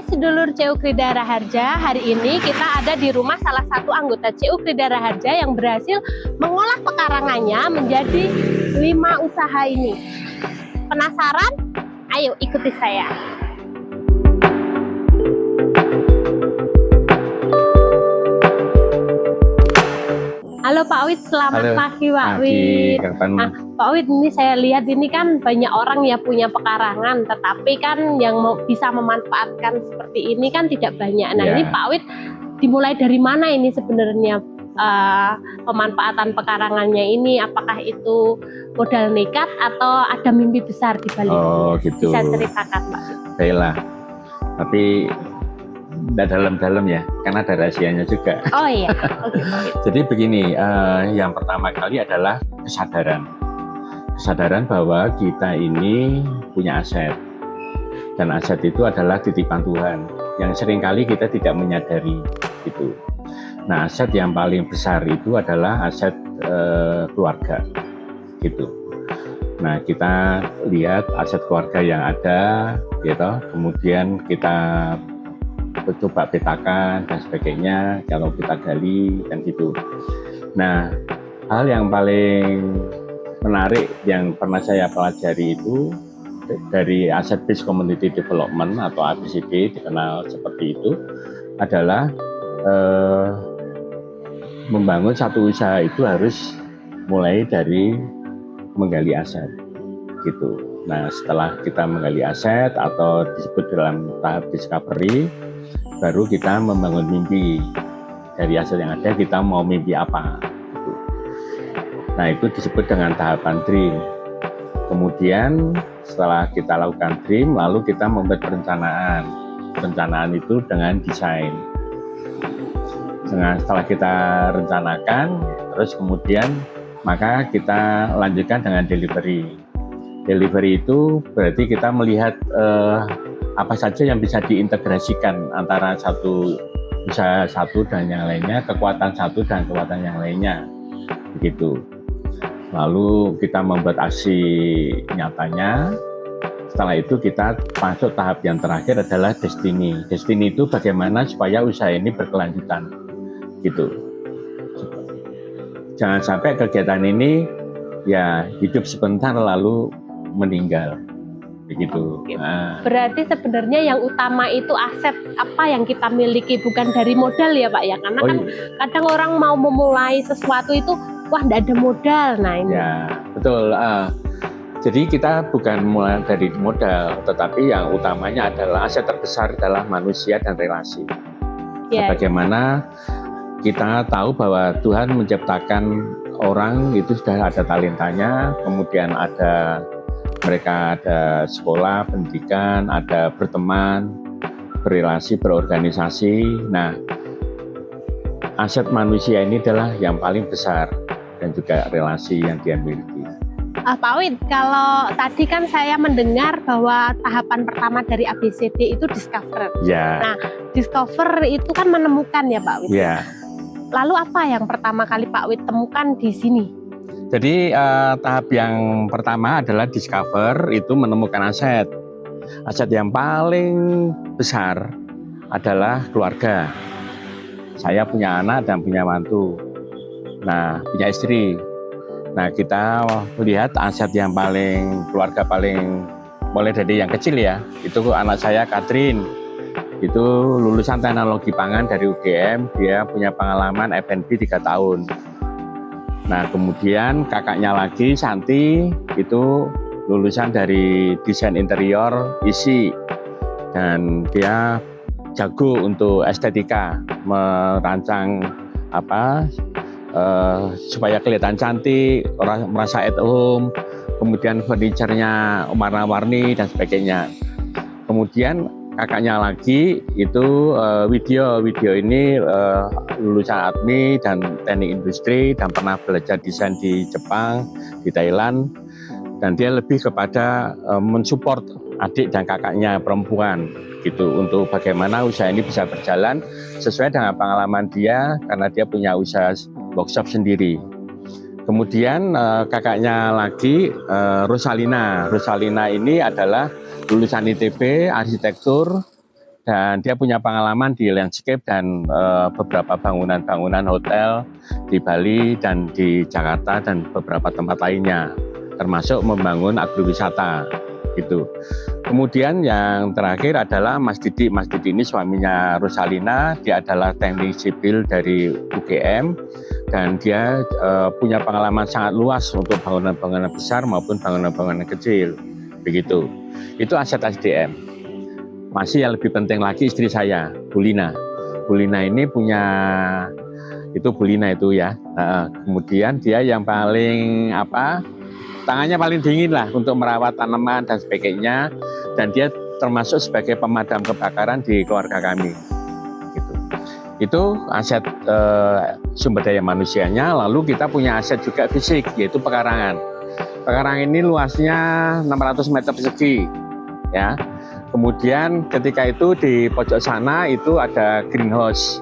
Hai sedulur CU Krida Raharja, hari ini kita ada di rumah salah satu anggota CU Krida Raharja yang berhasil mengolah pekarangannya menjadi 5 usaha ini. Penasaran? Ayo ikuti saya. Halo Pak Wid, selamat pagi Pak Wid. Nah, Pak Wid, ini saya lihat ini kan banyak orang ya punya pekarangan, tetapi kan yang bisa memanfaatkan seperti ini kan tidak banyak. Nah ini Pak Wid, dimulai dari mana ini sebenarnya pemanfaatan pekarangannya ini? Apakah itu modal nekat atau ada mimpi besar di balik? Oh gitu. Bisa ceritakan Pak Wid. Baiklah, tapi tidak dalam-dalam ya, karena ada rahasianya juga. Oh iya. Okay. Jadi begini, yang pertama kali adalah kesadaran bahwa kita ini punya aset, dan aset itu adalah titipan Tuhan yang seringkali kita tidak menyadari itu. Nah, aset yang paling besar itu adalah aset keluarga, gitu. Nah, kita lihat aset keluarga yang ada, gitu. Kemudian kita coba petakan dan sebagainya, kalau kita gali dan gitu. Nah, hal yang paling menarik yang pernah saya pelajari itu dari Asset Based Community Development atau ABCD, dikenal seperti itu, adalah membangun satu usaha itu harus mulai dari menggali aset, gitu. Nah, setelah kita menggali aset atau disebut dalam tahap discovery, baru kita membangun mimpi. Dari aset yang ada, kita mau mimpi apa, gitu. Nah, itu disebut dengan tahapan dream. Kemudian setelah kita lakukan dream, lalu kita membuat perencanaan. Perencanaan itu dengan desain. Setelah kita rencanakan, terus kemudian maka kita lanjutkan dengan delivery. Delivery itu berarti kita melihat apa saja yang bisa diintegrasikan antara satu usaha satu dan yang lainnya, kekuatan satu dan kekuatan yang lainnya, begitu. Lalu kita membuat aksi nyatanya. Setelah itu kita masuk tahap yang terakhir adalah destiny. Destiny itu bagaimana supaya usaha ini berkelanjutan, gitu. Jangan sampai kegiatan ini ya hidup sebentar lalu meninggal, begitu. Nah. Berarti sebenarnya yang utama itu aset apa yang kita miliki, bukan dari modal ya Pak ya, karena kan kadang orang mau memulai sesuatu itu wah tidak ada modal. Nah ini ya betul. Jadi kita bukan mulai dari modal, tetapi yang utamanya adalah aset terbesar adalah manusia dan relasi. Bagaimana kita tahu bahwa Tuhan menciptakan orang itu sudah ada talentanya, kemudian mereka ada sekolah, pendidikan, ada berteman, berrelasi, berorganisasi. Nah, aset manusia ini adalah yang paling besar dan juga relasi yang dia miliki. Pak Wid, kalau tadi kan saya mendengar bahwa tahapan pertama dari ABCD itu discover. Ya. Nah, discover itu kan menemukan ya Pak Wid. Ya. Lalu apa yang pertama kali Pak Wid temukan di sini? Jadi tahap yang pertama adalah discover, itu menemukan aset. Aset yang paling besar adalah keluarga. Saya punya anak dan punya mantu. Nah, punya istri. Nah, kita melihat aset yang keluarga paling, mulai dari yang kecil ya, itu anak saya Katrin. Itu lulusan teknologi pangan dari UGM, dia punya pengalaman F&B 3 tahun. Nah, kemudian kakaknya lagi, Santi, itu lulusan dari desain interior ISI, dan dia jago untuk estetika, merancang supaya kelihatan cantik, orang merasa at home, kemudian furniturnya warna-warni dan sebagainya. Kemudian kakaknya lagi itu Widyo ini lulusan admi dan teknik industri dan pernah belajar desain di Jepang, di Thailand, dan dia lebih kepada mensupport adik dan kakaknya perempuan, gitu, untuk bagaimana usaha ini bisa berjalan sesuai dengan pengalaman dia karena dia punya usaha workshop sendiri. Kemudian kakaknya lagi Rosalina ini adalah lulusan ITB arsitektur, dan dia punya pengalaman di landscape dan beberapa bangunan-bangunan hotel di Bali dan di Jakarta dan beberapa tempat lainnya, termasuk membangun agrowisata gitu. Kemudian yang terakhir adalah Mas Didi. Mas Didi ini suaminya Rosalina, dia adalah teknik sipil dari UGM dan dia punya pengalaman sangat luas untuk bangunan-bangunan besar maupun bangunan-bangunan kecil begitu. Itu aset SDM. Masih yang lebih penting lagi istri saya, Bu Lina. Bu Lina ini punya, itu Bu Lina itu ya. Kemudian dia yang paling tangannya paling dingin lah untuk merawat tanaman dan sebagainya. Dan dia termasuk sebagai pemadam kebakaran di keluarga kami. Gitu. Itu aset sumber daya manusianya. Lalu kita punya aset juga fisik, yaitu pekarangan. Pekarangan ini luasnya 600 meter persegi, ya. Kemudian ketika itu di pojok sana itu ada greenhouse.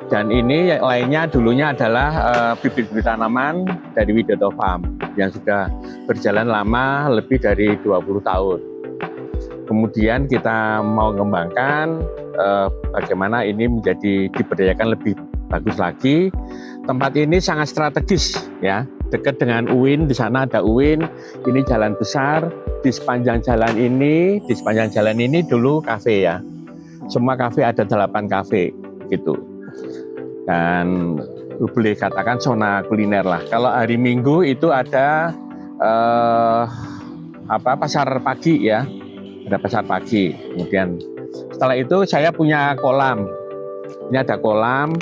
Dan ini lainnya dulunya adalah bibit-bibit tanaman dari Widodo Farm yang sudah berjalan lama lebih dari 20 tahun. Kemudian kita mau mengembangkan bagaimana ini menjadi diberdayakan lebih bagus lagi. Tempat ini sangat strategis ya, dekat dengan UIN, di sana ada UIN, ini jalan besar. Di sepanjang jalan ini dulu kafe ya. Semua kafe ada 8 kafe gitu. Dan boleh katakan zona kuliner lah. Kalau hari Minggu itu ada pasar pagi ya. Ada pasar pagi. Kemudian setelah itu saya punya kolam. Ini ada kolam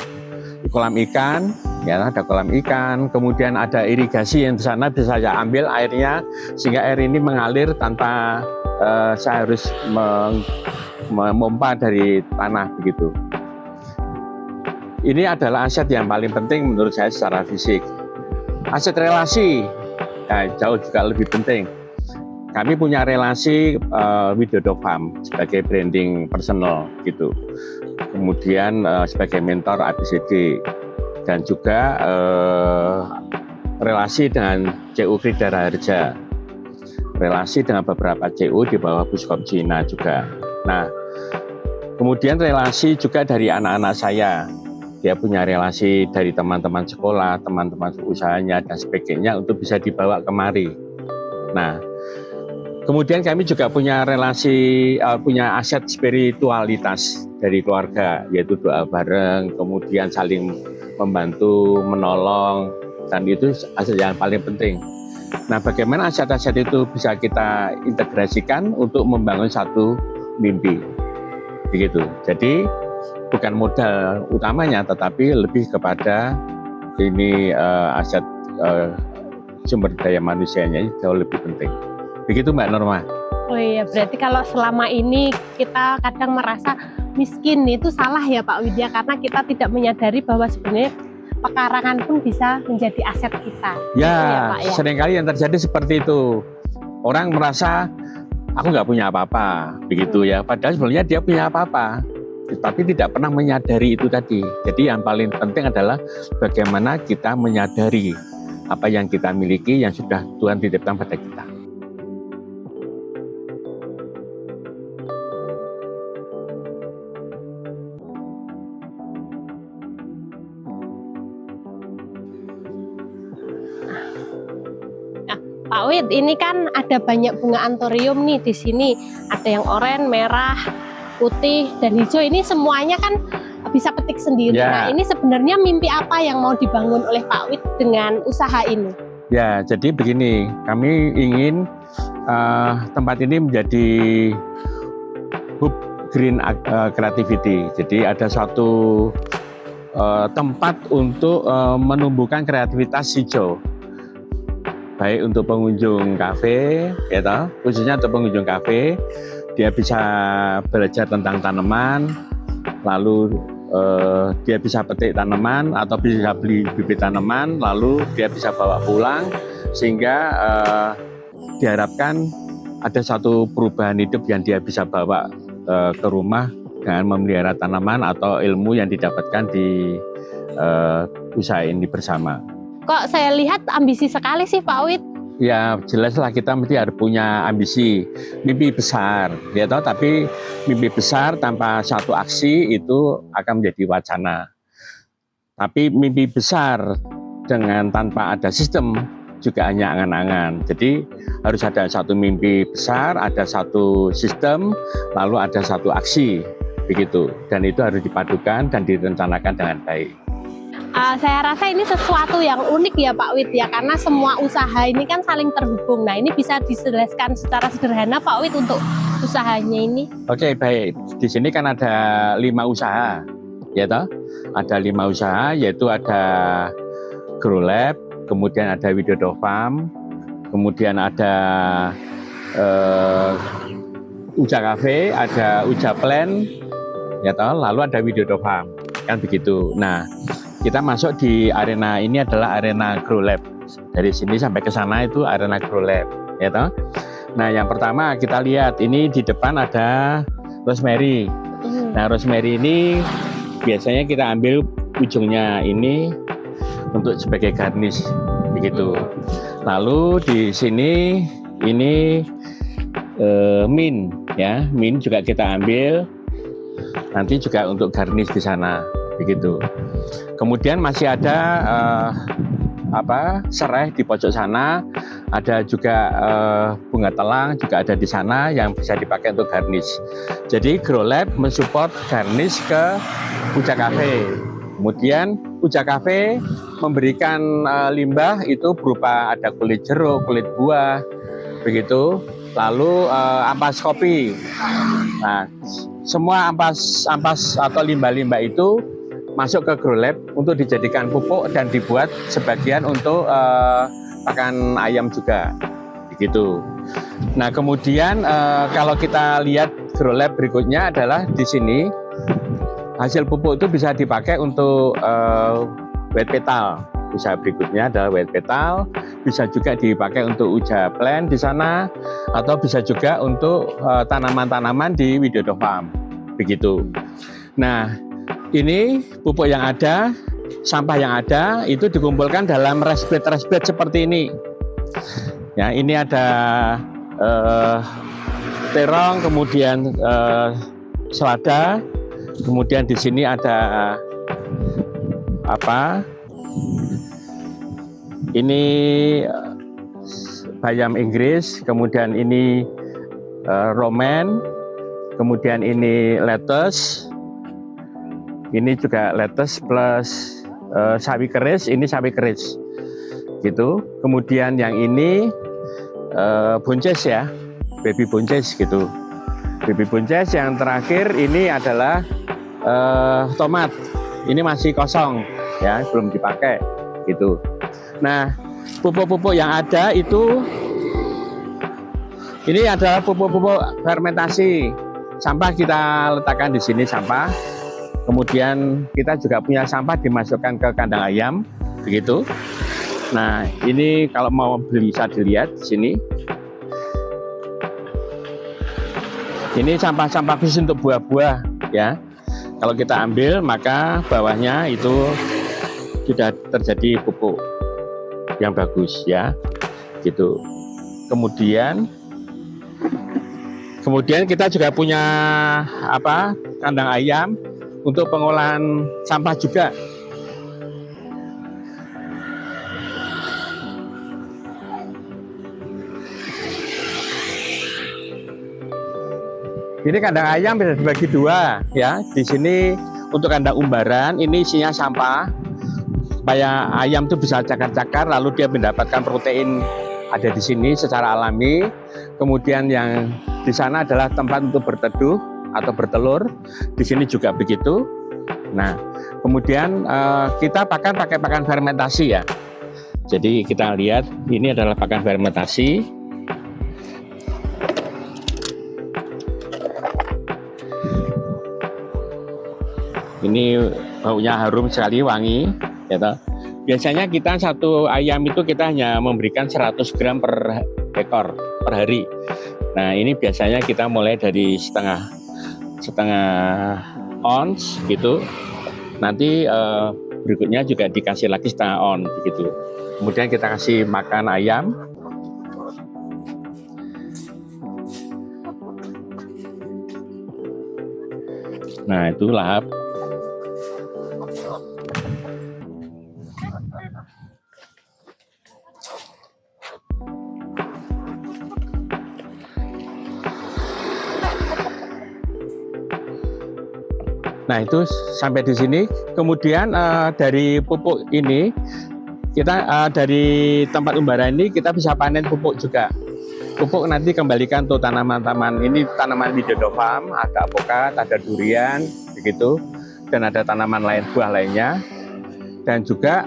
ikan, ya ada kolam ikan, kemudian ada irigasi yang di sana bisa saya ambil airnya sehingga air ini mengalir tanpa saya harus memompa dari tanah begitu. Ini adalah aset yang paling penting menurut saya secara fisik. Aset relasi, jauh juga lebih penting. Kami punya relasi Widodo Farm sebagai branding personal gitu. Kemudian sebagai mentor ABCD dan juga relasi dengan CU Kridara Harja, relasi dengan beberapa CU di bawah Puskop Cina juga. Nah, kemudian relasi juga dari anak-anak saya. Dia punya relasi dari teman-teman sekolah, teman-teman usahanya dan sebagainya untuk bisa dibawa kemari. Nah, kemudian kami juga punya relasi, punya aset spiritualitas dari keluarga, yaitu doa bareng, kemudian saling membantu, menolong, dan itu aset yang paling penting. Nah, bagaimana aset-aset itu bisa kita integrasikan untuk membangun satu mimpi, begitu. Jadi bukan modal utamanya, tetapi lebih kepada ini aset sumber daya manusianya jauh lebih penting. Begitu Mbak Norma. Oh iya, berarti kalau selama ini kita kadang merasa miskin itu salah ya Pak Widya, karena kita tidak menyadari bahwa sebenarnya pekarangan pun bisa menjadi aset kita. Ya, ya Pak, ya? Seringkali yang terjadi seperti itu. Orang merasa aku nggak punya apa-apa, begitu ya. Padahal sebenarnya dia punya apa-apa, tapi tidak pernah menyadari itu tadi. Jadi yang paling penting adalah bagaimana kita menyadari apa yang kita miliki yang sudah Tuhan titipkan pada kita. Pak Wid, ini kan ada banyak bunga anthurium nih di sini. Ada yang oranye, merah, putih, dan hijau. Ini semuanya kan bisa petik sendiri. Ya. Nah, ini sebenarnya mimpi apa yang mau dibangun oleh Pak Wid dengan usaha ini? Ya, jadi begini, kami ingin tempat ini menjadi hub green creativity. Jadi ada suatu tempat untuk menumbuhkan kreativitas hijau. Baik untuk pengunjung kafe, ya toh, khususnya untuk pengunjung kafe, dia bisa belajar tentang tanaman, lalu dia bisa petik tanaman atau bisa beli bibit tanaman, lalu dia bisa bawa pulang, sehingga diharapkan ada satu perubahan hidup yang dia bisa bawa ke rumah dengan memelihara tanaman atau ilmu yang didapatkan di usaha ini bersama. Kok saya lihat ambisi sekali sih Pak Wid. ya jelaslah kita mesti harus punya ambisi, mimpi besar, ya toh. Tapi mimpi besar tanpa satu aksi itu akan menjadi wacana. Tapi mimpi besar dengan tanpa ada sistem juga hanya angan-angan. Jadi harus ada satu mimpi besar, ada satu sistem, lalu ada satu aksi, begitu. Dan itu harus dipadukan dan direncanakan dengan baik. Saya rasa ini sesuatu yang unik ya Pak Wid ya, karena semua usaha ini kan saling terhubung. Nah, ini bisa dijelaskan secara sederhana Pak Wid untuk usahanya ini. Oke, baik. Di sini kan ada 5 usaha, ya toh? Ada 5 usaha, yaitu ada Grow Lab, kemudian ada Widodo Farm, kemudian ada Uja Cafe, ada Uja Plan, ya toh? Lalu ada Widodo Farm, kan begitu. Nah, kita masuk di arena ini adalah arena Grow Lab. Dari sini sampai ke sana itu arena Grow Lab, ya toh? Nah, yang pertama kita lihat ini di depan ada rosemary. Nah, rosemary ini biasanya kita ambil ujungnya ini untuk sebagai garnish, begitu. Lalu di sini ini mint, ya, mint juga kita ambil nanti juga untuk garnish di sana, begitu. Kemudian masih ada serai di pojok sana, ada juga bunga telang juga ada di sana yang bisa dipakai untuk garnish. Jadi Grow Lab mensupport garnish ke Uja Cafe. Kemudian Uja Cafe memberikan limbah itu berupa ada kulit jeruk, kulit buah, begitu. Lalu ampas kopi. Nah, semua ampas atau limbah-limbah itu masuk ke Grow Lab untuk dijadikan pupuk dan dibuat sebagian untuk pakan ayam juga, begitu. Nah, kemudian kalau kita lihat Grow Lab berikutnya adalah di sini hasil pupuk itu bisa dipakai untuk wet petal. Bisa berikutnya adalah wet petal, bisa juga dipakai untuk Uja Plan di sana, atau bisa juga untuk tanaman-tanaman di Widodo Farm, begitu. Nah, ini pupuk yang ada, sampah yang ada itu dikumpulkan dalam resbed seperti ini. Ya, ini ada terong, kemudian selada, kemudian di sini ada ini bayam Inggris, kemudian ini romen, kemudian ini lettuce. Ini juga lettuce plus sawi keris, ini sawi keris, gitu. Kemudian yang ini buncis ya, baby buncis gitu. Baby buncis yang terakhir ini adalah tomat. Ini masih kosong ya, belum dipakai gitu. Nah, pupuk-pupuk yang ada itu ini adalah pupuk-pupuk fermentasi. Sampah kita letakkan di sini sampah. Kemudian kita juga punya sampah dimasukkan ke kandang ayam, begitu. Nah, ini kalau mau bisa dilihat di sini. Ini sampah-sampah khusus untuk buah-buah, ya. Kalau kita ambil, maka bawahnya itu sudah terjadi pupuk yang bagus, ya, gitu. Kemudian kita juga punya kandang ayam untuk pengolahan sampah juga. Ini kandang ayam bisa dibagi dua ya. Di sini untuk kandang umbaran ini isinya sampah supaya ayam itu bisa cakar-cakar lalu dia mendapatkan protein ada di sini secara alami. Kemudian yang di sana adalah tempat untuk berteduh atau bertelur. Di sini juga begitu. Nah, kemudian kita pakai pakan fermentasi ya. Jadi kita lihat ini adalah pakan fermentasi. Ini baunya harum sekali, wangi, ya toh. Biasanya kita satu ayam itu kita hanya memberikan 100 gram per ekor per hari. Nah, ini biasanya kita mulai dari setengah ons gitu. Nanti berikutnya juga dikasih lagi setengah ons begitu. Kemudian kita kasih makan ayam Nah, itu lahap. Nah, itu sampai di sini. Kemudian dari pupuk ini kita dari tempat umbara ini kita bisa panen pupuk juga. Pupuk nanti kembalikan untuk tanaman-tanaman ini, tanaman Widodendron, ada apokat, ada durian, begitu, dan ada tanaman lain, buah lainnya. Dan juga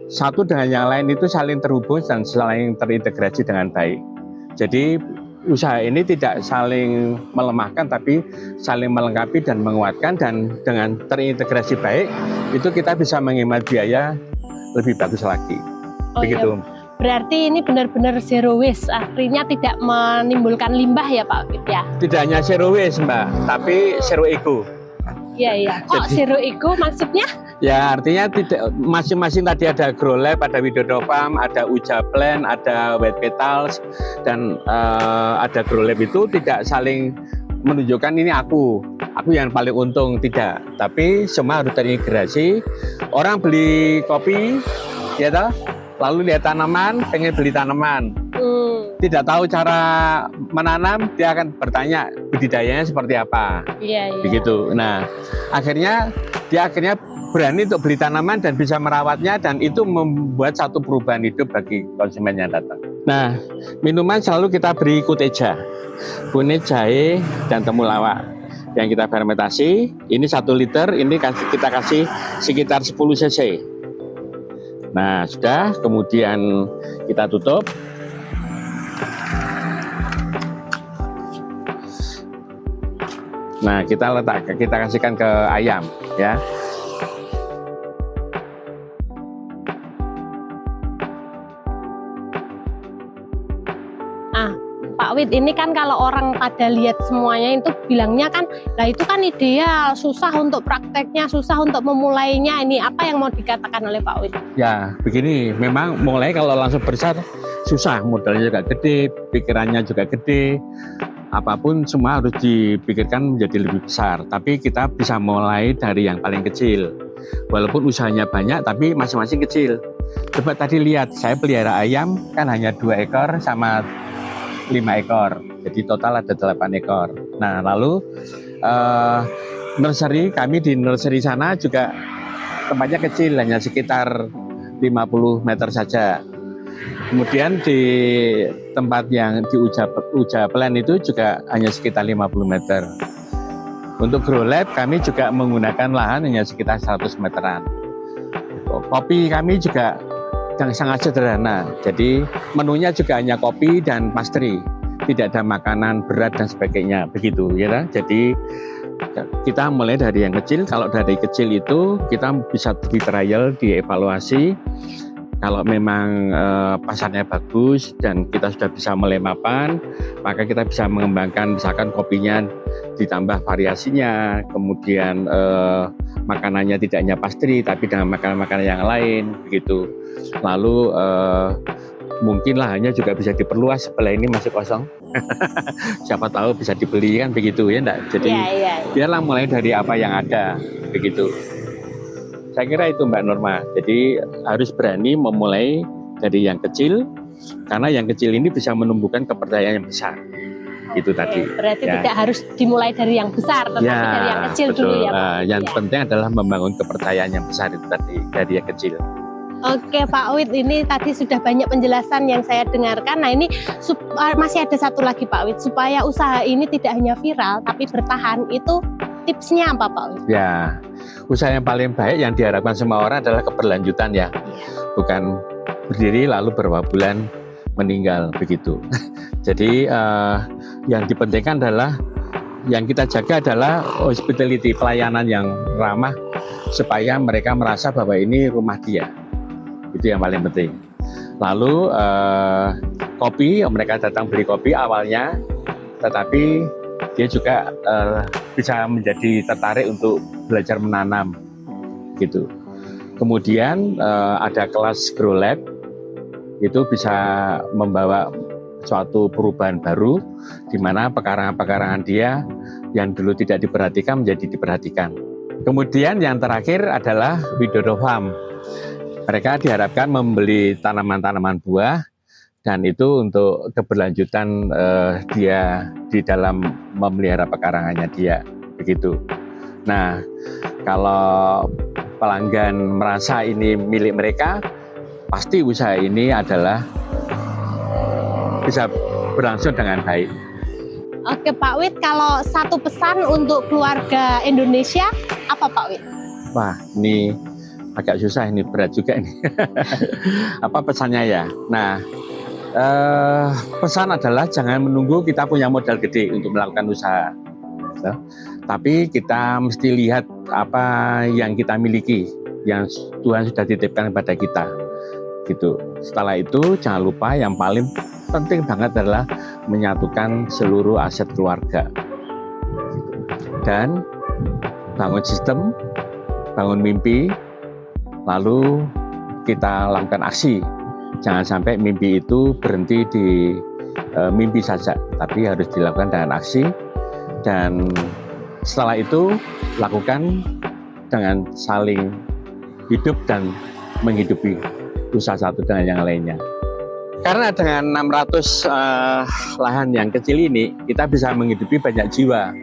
satu dengan yang lain itu saling terhubung dan saling terintegrasi dengan baik. Jadi usaha ini tidak saling melemahkan tapi saling melengkapi dan menguatkan, dan dengan terintegrasi baik itu kita bisa menghemat biaya lebih bagus lagi. Begitu. Iya. Berarti ini benar-benar zero waste, artinya tidak menimbulkan limbah ya Pak Awid ya? Tidak hanya zero waste Mbak, tapi zero eco. Iya. Kok zero eco maksudnya? Ya, artinya tidak, masing-masing tadi ada grow lab, ada Widodendron, ada Uja Plant, ada White Petals, dan ada grow lab itu tidak saling menunjukkan ini aku yang paling untung, tidak. Tapi semua harus terintegrasi. Orang beli kopi, ya toh, lalu lihat tanaman, pengen beli tanaman. Tidak tahu cara menanam, dia akan bertanya budidayanya seperti apa. Iya. Begitu. Nah, dia akhirnya berani untuk beli tanaman dan bisa merawatnya, dan itu membuat satu perubahan hidup bagi konsumen yang datang. Nah, minuman selalu kita beri kuteja, kunyit, jahe, dan temulawak yang kita fermentasi. Ini 1 liter, ini kita kasih sekitar 10 cc. Nah, sudah, kemudian kita tutup. Nah, kita kasihkan ke ayam, ya. Pak Awid, ini kan kalau orang pada lihat semuanya itu bilangnya kan, lah itu kan ideal, susah untuk prakteknya, susah untuk memulainya. Ini apa yang mau dikatakan oleh Pak Awid? Ya, begini, memang mulai kalau langsung besar susah, modalnya juga gede, pikirannya juga gede. Apapun semua harus dipikirkan menjadi lebih besar. Tapi kita bisa mulai dari yang paling kecil. Walaupun usahanya banyak, tapi masing-masing kecil. Coba tadi lihat, saya pelihara ayam kan hanya 2 ekor sama 5 ekor, jadi total ada 8 ekor. Nah, lalu nursery, kami di nursery sana juga tempatnya kecil, hanya sekitar 50 meter saja. Kemudian di tempat yang di Uja Plant itu juga hanya sekitar 50 meter. Untuk grow lab kami juga menggunakan lahan hanya sekitar 100 meteran. Kopi kami juga sangat sederhana, jadi menunya juga hanya kopi dan pastry, tidak ada makanan berat dan sebagainya, begitu ya kan? Jadi kita mulai dari yang kecil. Kalau dari kecil itu kita bisa di trial, dievaluasi. Kalau memang pasarnya bagus dan kita sudah bisa mulai mapan, maka kita bisa mengembangkan, misalkan kopinya ditambah variasinya, kemudian makanannya tidak hanya pastry tapi dengan makanan-makanan yang lain, begitu. Lalu mungkin lahannya juga bisa diperluas, sebelah ini masih kosong. Siapa tahu bisa dibeli, kan begitu ya enggak? Jadi biarlah mulai dari apa yang ada, begitu. Saya kira itu Mbak Norma. Jadi harus berani memulai dari yang kecil, karena yang kecil ini bisa menumbuhkan kepercayaan yang besar. Itu tadi. Berarti tidak harus dimulai dari yang besar, tetapi dari yang kecil dulu ya Pak. Yang penting adalah membangun kepercayaan yang besar itu tadi, dari yang kecil. Oke Pak Awid, ini tadi sudah banyak penjelasan yang saya dengarkan. Nah ini masih ada satu lagi Pak Awid, supaya usaha ini tidak hanya viral tapi bertahan, itu tipsnya apa Pak Awid? Ya, usaha yang paling baik yang diharapkan semua orang adalah keberlanjutan ya. Bukan berdiri lalu beberapa bulan meninggal, begitu. Jadi yang dipentingkan adalah, yang kita jaga adalah hospitality, pelayanan yang ramah, supaya mereka merasa bahwa ini rumah dia. Itu yang paling penting. Lalu kopi, mereka datang beli kopi awalnya, tetapi dia juga bisa menjadi tertarik untuk belajar menanam, gitu. Kemudian ada kelas grow lab, itu bisa membawa suatu perubahan baru, di mana pekarangan-pekarangan dia yang dulu tidak diperhatikan menjadi diperhatikan. Kemudian yang terakhir adalah Widodo Farm. Mereka diharapkan membeli tanaman-tanaman buah, dan itu untuk keberlanjutan dia di dalam memelihara pekarangannya dia, begitu. Nah, kalau pelanggan merasa ini milik mereka, pasti usaha ini adalah bisa berlangsung dengan baik. Oke Pak Wid, kalau satu pesan untuk keluarga Indonesia, apa Pak Wid? Wah, ini agak susah, ini berat juga ini. Apa pesannya ya? Nah, pesan adalah jangan menunggu kita punya modal gede untuk melakukan usaha. Tapi kita mesti lihat apa yang kita miliki, yang Tuhan sudah titipkan kepada kita. Gitu. Setelah itu jangan lupa yang paling penting banget adalah menyatukan seluruh aset keluarga. Dan bangun sistem, bangun mimpi, lalu kita lakukan aksi. Jangan sampai mimpi itu berhenti di mimpi saja, tapi harus dilakukan dengan aksi. Dan setelah itu lakukan dengan saling hidup dan menghidupi usaha satu dengan yang lainnya. Karena dengan 600 lahan yang kecil ini, kita bisa menghidupi banyak jiwa.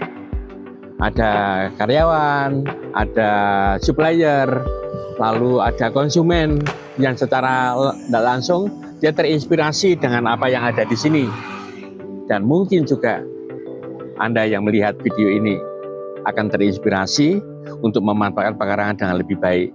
Ada karyawan, ada supplier, lalu ada konsumen yang secara tidak langsung dia terinspirasi dengan apa yang ada di sini. Dan mungkin juga Anda yang melihat video ini akan terinspirasi untuk memanfaatkan pekarangan dengan lebih baik.